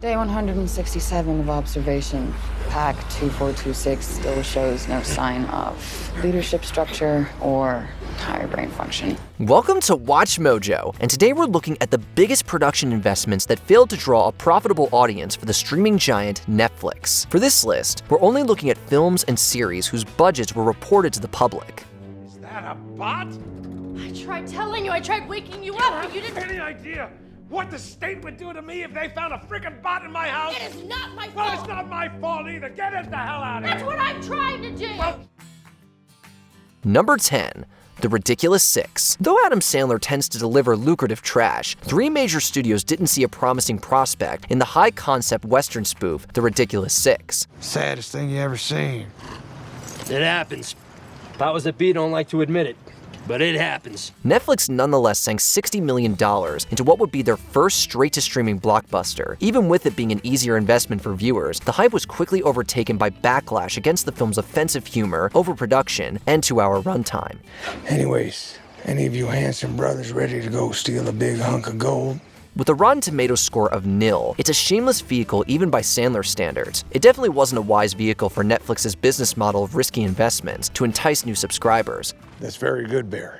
Day 167 of observation. Pack 2426 still shows no sign of leadership structure or higher brain function. Welcome to Watch Mojo, and today we're looking at the biggest production investments that failed to draw a profitable audience for the streaming giant Netflix. For this list, we're only looking at films and series whose budgets were reported to the public. Is that a bot? I tried telling you, I tried waking you up, but you didn't. Any idea what the state would do to me if they found a freaking bot in my house? It is not my Well, fault. it's not my fault either. Get it the hell out of here. That's what I'm trying to do. Well, Number 10. The Ridiculous Six. Though Adam Sandler tends to deliver lucrative trash, three major studios didn't see a promising prospect in the high-concept Western spoof, The Ridiculous Six. Saddest thing you ever seen. It happens. Powers that be don't like to admit it, but it happens. Netflix nonetheless sank $60 million into what would be their first straight-to-streaming blockbuster. Even with it being an easier investment for viewers, the hype was quickly overtaken by backlash against the film's offensive humor, overproduction, and 2-hour runtime. Anyways, any of you handsome brothers ready to go steal a big hunk of gold? With a Rotten Tomatoes score of 0, it's a shameless vehicle even by Sandler standards. It definitely wasn't a wise vehicle for Netflix's business model of risky investments to entice new subscribers. That's very good, Barry.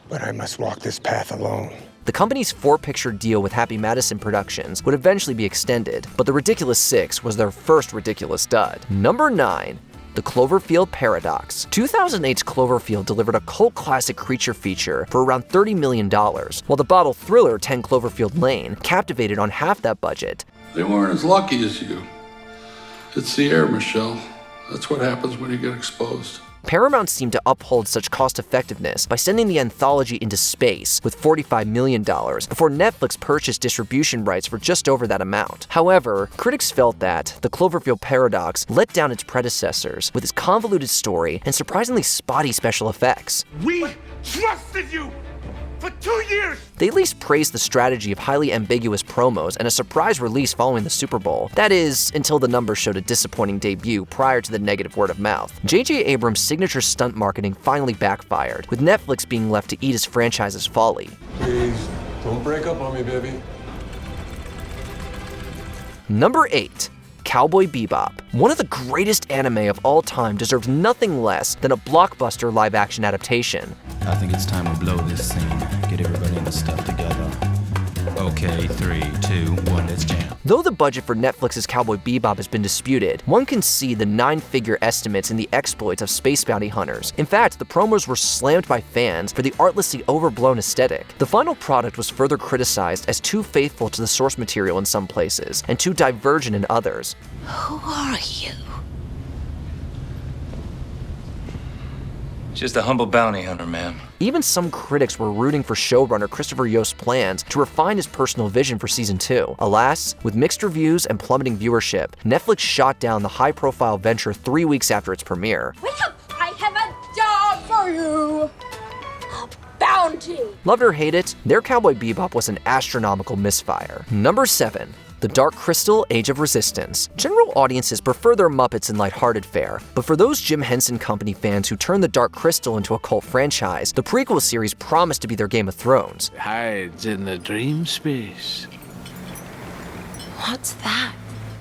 But I must walk this path alone. The company's 4-picture deal with Happy Madison Productions would eventually be extended, but The Ridiculous Six was their first ridiculous dud. Number 9. The Cloverfield Paradox. 2008's Cloverfield delivered a cult classic creature feature for around $30 million, while the bottle thriller 10 Cloverfield Lane captivated on half that budget. They weren't as lucky as you. It's the air, Michelle. That's what happens when you get exposed. Paramount seemed to uphold such cost-effectiveness by sending the anthology into space with $45 million before Netflix purchased distribution rights for just over that amount. However, critics felt that The Cloverfield Paradox let down its predecessors with its convoluted story and surprisingly spotty special effects. we trusted you for 2 years. They at least praised the strategy of highly ambiguous promos and a surprise release following the Super Bowl. That is, until the numbers showed a disappointing debut prior to the negative word of mouth. J.J. Abrams' signature stunt marketing finally backfired, with Netflix being left to eat his franchise's folly. Please, don't break up on me, baby. Number 8. Cowboy Bebop. One of the greatest anime of all time deserves nothing less than a blockbuster live-action adaptation. I think it's time we blow this scene. Get everybody in the stuff together. Okay, 3, 2, 1, let's jam. Though the budget for Netflix's Cowboy Bebop has been disputed, one can see the 9-figure estimates in the exploits of space bounty hunters. In fact, the promos were slammed by fans for the artlessly overblown aesthetic. The final product was further criticized as too faithful to the source material in some places, and too divergent in others. Who are you? Just a humble bounty hunter, ma'am. Even some critics were rooting for showrunner Christopher Yost's plans to refine his personal vision for Season 2. Alas, with mixed reviews and plummeting viewership, Netflix shot down the high-profile venture 3 weeks after its premiere. Well, I have a job for you. A bounty. Loved or hate it, their Cowboy Bebop was an astronomical misfire. Number 7. The Dark Crystal: Age of Resistance. General audiences prefer their Muppets and lighthearted fare, but for those Jim Henson Company fans who turned the Dark Crystal into a cult franchise, the prequel series promised to be their Game of Thrones. Hides in the dream space. What's that?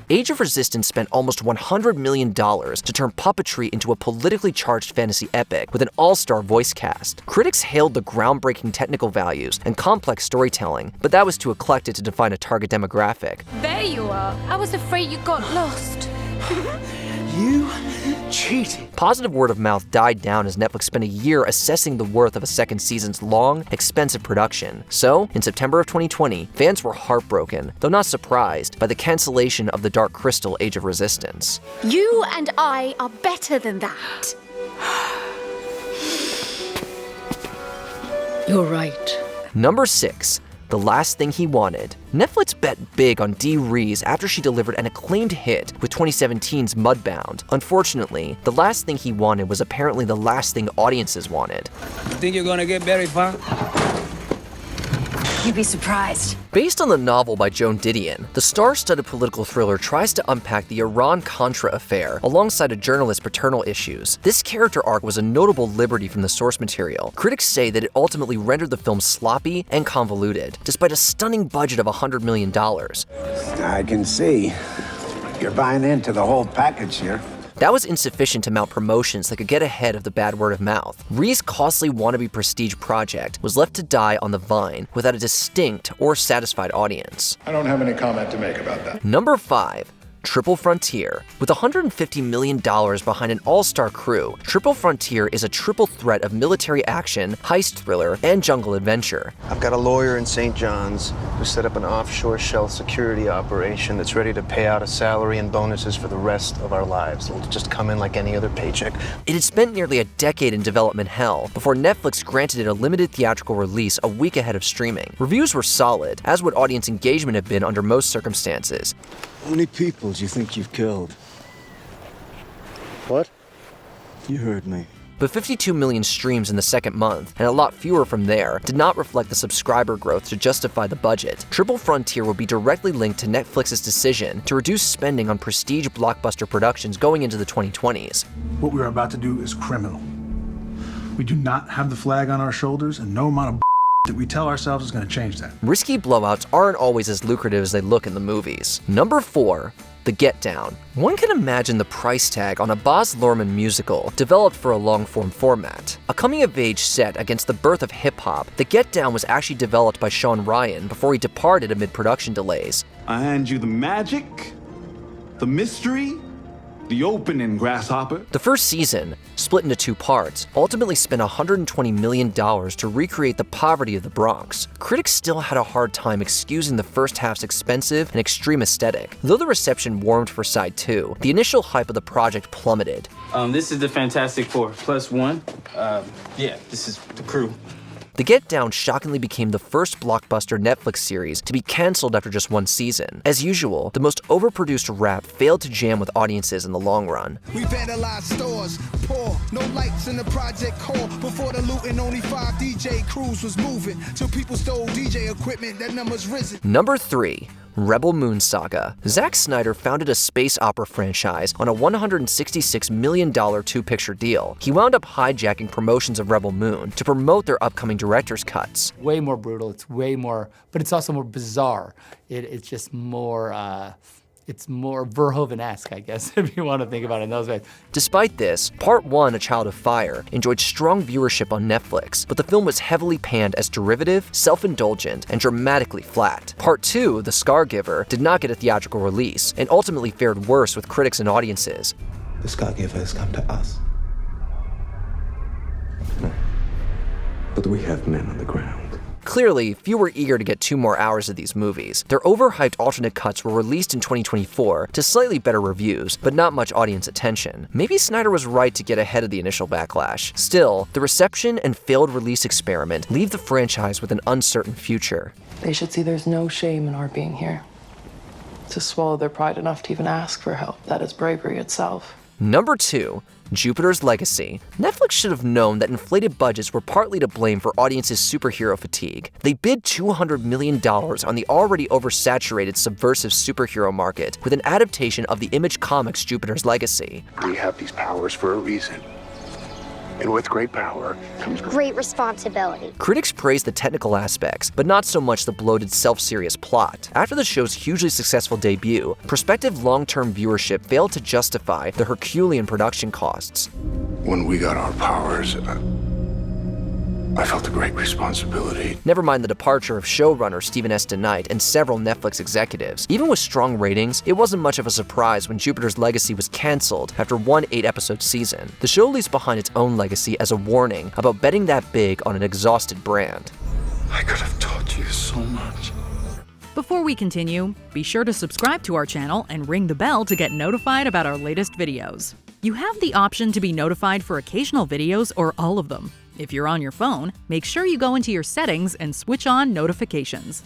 Age of Resistance spent almost $100 million to turn puppetry into a politically charged fantasy epic with an all-star voice cast. Critics hailed the groundbreaking technical values and complex storytelling, but that was too eclectic to define a target demographic. There you are. I was afraid you got lost. You cheated. Positive word of mouth died down as Netflix spent a year assessing the worth of a second season's long, expensive production. So, in September of 2020, fans were heartbroken, though not surprised, by the cancellation of The Dark Crystal: Age of Resistance. You and I are better than that. You're right. Number 6. The Last Thing He Wanted. Netflix bet big on Dee Rees after she delivered an acclaimed hit with 2017's Mudbound. Unfortunately, The Last Thing He Wanted was apparently the last thing audiences wanted. You think you're gonna get Barry Pond? You'd be surprised. Based on the novel by Joan Didion, the star-studded political thriller tries to unpack the Iran-Contra affair alongside a journalist's paternal issues. This character arc was a notable liberty from the source material. Critics say that it ultimately rendered the film sloppy and convoluted, despite a stunning budget of $100 million. I can see. You're buying into the whole package here. That was insufficient to mount promotions that could get ahead of the bad word of mouth. Rhee's costly wannabe prestige project was left to die on the vine without a distinct or satisfied audience. I don't have any comment to make about that. Number 5. Triple Frontier. With $150 million behind an all-star crew, Triple Frontier is a triple threat of military action, heist thriller, and jungle adventure. I've got a lawyer in St. John's who set up an offshore shell security operation that's ready to pay out a salary and bonuses for the rest of our lives. It'll just come in like any other paycheck. It had spent nearly a decade in development hell before Netflix granted it a limited theatrical release a week ahead of streaming. Reviews were solid, as would audience engagement have been under most circumstances. How many people do you think you've killed? What? You heard me. But 52 million streams in the second month, and a lot fewer from there, did not reflect the subscriber growth to justify the budget. Triple Frontier will be directly linked to Netflix's decision to reduce spending on prestige blockbuster productions going into the 2020s. What we're about to do is criminal. We do not have the flag on our shoulders, and no amount of that we tell ourselves is going to change that. Risky blowouts aren't always as lucrative as they look in the movies. Number 4. The Get Down. One can imagine the price tag on a Baz Luhrmann musical developed for a long-form format. A coming-of-age set against the birth of hip-hop, The Get Down was actually developed by Sean Ryan before he departed amid production delays. I hand you the magic, the mystery, the opening, Grasshopper. The first season, split into 2 parts, ultimately spent $120 million to recreate the poverty of the Bronx. Critics still had a hard time excusing the first half's expensive and extreme aesthetic. Though the reception warmed for side 2, the initial hype of the project plummeted. This is the Fantastic Four, +1. Yeah, this is the crew. The Get Down shockingly became the first blockbuster Netflix series to be cancelled after just 1 season. As usual, the most overproduced rap failed to jam with audiences in the long run. We vandalized stores, poor, no lights in the project core. Before the looting, only 5 DJ crews was moving. Till people stole DJ equipment, that number's risen. Number 3. Rebel Moon Saga. Zack Snyder founded a space opera franchise on a $166 million 2-picture deal. He wound up hijacking promotions of Rebel Moon to promote their upcoming director's cuts. Way more brutal, it's way more, but it's also more bizarre. It's just more, it's more Verhoeven-esque, I guess, if you want to think about it in those ways. Despite this, Part 1, A Child of Fire, enjoyed strong viewership on Netflix, but the film was heavily panned as derivative, self-indulgent, and dramatically flat. Part 2, The Scargiver, did not get a theatrical release, and ultimately fared worse with critics and audiences. The Scargiver has come to us. But we have men on the ground. Clearly, few were eager to get 2 more hours of these movies. Their overhyped alternate cuts were released in 2024 to slightly better reviews, but not much audience attention. Maybe Snyder was right to get ahead of the initial backlash. Still, the reception and failed release experiment leave the franchise with an uncertain future. They should see there's no shame in our being here. To swallow their pride enough to even ask for help, that is bravery itself. Number 2. Jupiter's Legacy. Netflix should have known that inflated budgets were partly to blame for audiences' superhero fatigue. They bid $200 million on the already oversaturated subversive superhero market with an adaptation of the Image Comics' Jupiter's Legacy. We have these powers for a reason. And with great power comes great responsibility. Critics praised the technical aspects, but not so much the bloated, self-serious plot. After the show's hugely successful debut, prospective long-term viewership failed to justify the Herculean production costs. When we got our powers, I felt a great responsibility. Never mind the departure of showrunner Stephen S. DeKnight and several Netflix executives. Even with strong ratings, it wasn't much of a surprise when Jupiter's Legacy was canceled after one 8-episode season. The show leaves behind its own legacy as a warning about betting that big on an exhausted brand. I could have taught you so much. Before we continue, be sure to subscribe to our channel and ring the bell to get notified about our latest videos. You have the option to be notified for occasional videos or all of them. If you're on your phone, make sure you go into your settings and switch on notifications.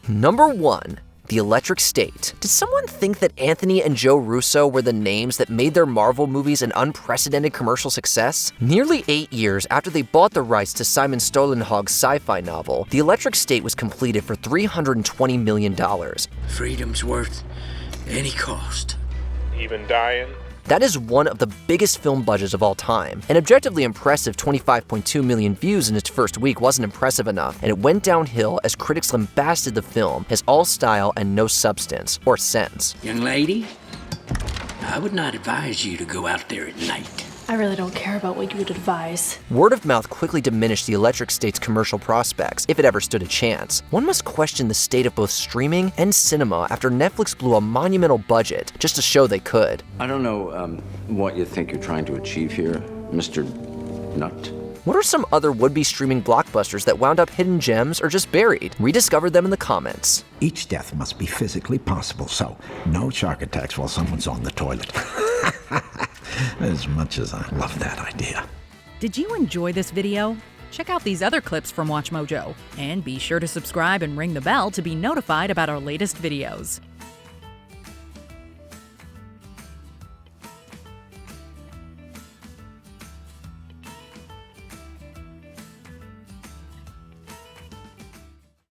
Number 1. The Electric State. Did someone think that Anthony and Joe Russo were the names that made their Marvel movies an unprecedented commercial success? Nearly 8 years after they bought the rights to Simon Stålenhag's sci-fi novel, The Electric State was completed for $320 million. Freedom's worth any cost. Even dying? That is one of the biggest film budgets of all time. An objectively impressive 25.2 million views in its first week wasn't impressive enough, and it went downhill as critics lambasted the film as all style and no substance or sense. Young lady, I would not advise you to go out there at night. I really don't care about what you would advise. Word of mouth quickly diminished the Electric State's commercial prospects, if it ever stood a chance. One must question the state of both streaming and cinema after Netflix blew a monumental budget just to show they could. I don't know what you think you're trying to achieve here, Mr. Nut. What are some other would-be streaming blockbusters that wound up hidden gems or just buried? Rediscover them in the comments. Each death must be physically possible, so no shark attacks while someone's on the toilet. As much as I love that idea. Did you enjoy this video? Check out these other clips from WatchMojo, and be sure to subscribe and ring the bell to be notified about our latest videos.